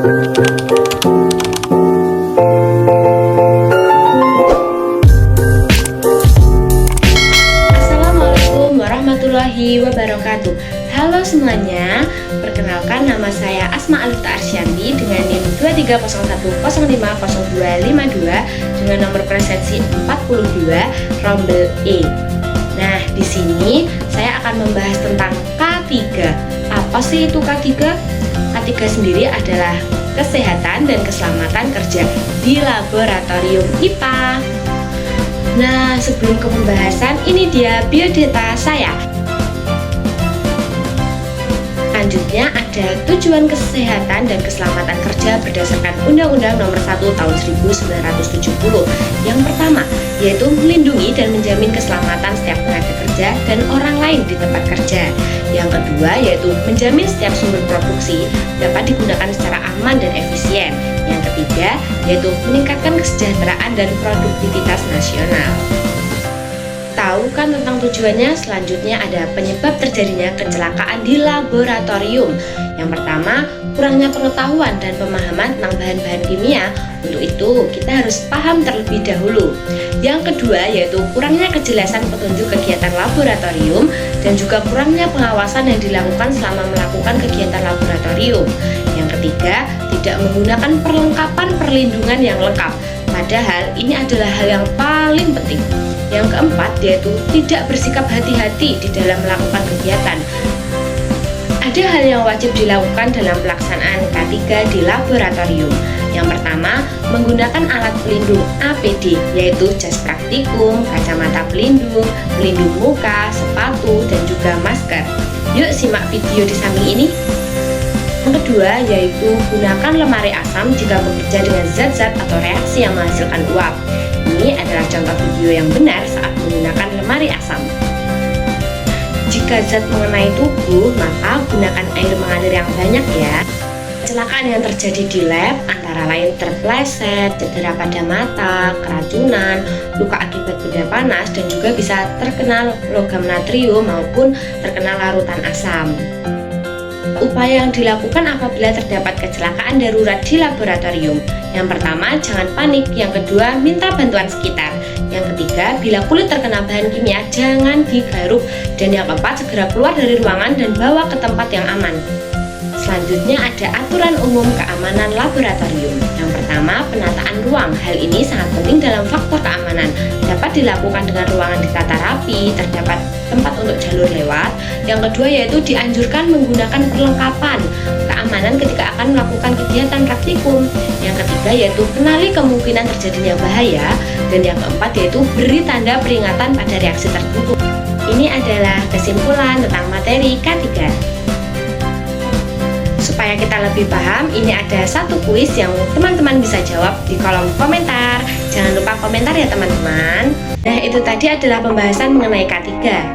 Assalamualaikum warahmatullahi wabarakatuh. Halo semuanya, perkenalkan nama saya Asma Alifta Arsyanti dengan NIM 2301050252 dengan nomor presensi 42 rombel E. Nah, di sini saya akan membahas tentang K3. Apa sih itu K3? K3 sendiri adalah kesehatan dan keselamatan kerja di laboratorium IPA. Nah, sebelum ke pembahasan, ini dia biodata saya. Selanjutnya ada tujuan kesehatan dan keselamatan kerja berdasarkan Undang-Undang Nomor 1 Tahun 1970. Yang pertama, yaitu melindungi dan menjamin keselamatan setiap tenaga kerja dan orang lain di tempat kerja. Yang kedua, yaitu menjamin setiap sumber produksi dapat digunakan secara aman dan efisien. Yang ketiga, yaitu meningkatkan kesejahteraan dan produktivitas nasional. Tahu kan tentang tujuannya? Selanjutnya ada penyebab terjadinya kecelakaan di laboratorium. Yang pertama, kurangnya pengetahuan dan pemahaman tentang bahan-bahan kimia. Untuk itu, kita harus paham terlebih dahulu. Yang kedua, yaitu kurangnya kejelasan petunjuk kegiatan laboratorium dan juga kurangnya pengawasan yang dilakukan selama melakukan kegiatan laboratorium. Yang ketiga, tidak menggunakan perlengkapan perlindungan yang lengkap. Padahal ini adalah hal yang paling penting. Yang keempat, yaitu tidak bersikap hati-hati di dalam melakukan kegiatan. Ada hal yang wajib dilakukan dalam pelaksanaan K3 di laboratorium. Yang pertama, menggunakan alat pelindung APD, yaitu jas praktikum, kacamata pelindung, pelindung muka, sepatu, dan juga masker. Yuk simak video di samping ini. Yang kedua, yaitu gunakan lemari asam jika bekerja dengan zat-zat atau reaksi yang menghasilkan uap. Ini adalah contoh video yang benar saat menggunakan lemari asam. Jika zat mengenai tubuh, maka gunakan air mengalir yang banyak ya. Kecelakaan yang terjadi di lab antara lain terpleset, cedera pada mata, keracunan, luka akibat benda panas, dan juga bisa terkena logam natrium maupun terkena larutan asam. Upaya yang dilakukan apabila terdapat kecelakaan darurat di laboratorium. Yang pertama, jangan panik. Yang kedua, minta bantuan sekitar. Yang ketiga, bila kulit terkena bahan kimia, jangan digaruk. Dan yang keempat, segera keluar dari ruangan dan bawa ke tempat yang aman. Selanjutnya ada aturan umum keamanan laboratorium. Yang pertama, penataan ruang. Hal ini sangat penting dalam faktor keamanan. Dapat dilakukan dengan ruangan ditata rapi, terdapat tempat untuk jalur lewat. Yang kedua, yaitu dianjurkan menggunakan perlengkapan keamanan ketika akan melakukan kegiatan praktikum. Yang ketiga, yaitu kenali kemungkinan terjadinya bahaya. Dan yang keempat, yaitu beri tanda peringatan pada reaksi tertentu. Ini adalah kesimpulan tentang materi K3. Supaya kita lebih paham, ini ada satu kuis yang teman-teman bisa jawab di kolom komentar. Jangan lupa komentar ya teman-teman. Nah, itu tadi adalah pembahasan mengenai K3.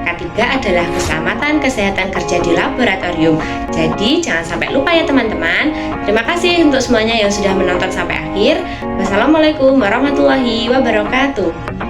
K3 adalah keselamatan kesehatan kerja di laboratorium. Jadi jangan sampai lupa ya teman-teman. Terima kasih untuk semuanya yang sudah menonton sampai akhir. Wassalamualaikum warahmatullahi wabarakatuh.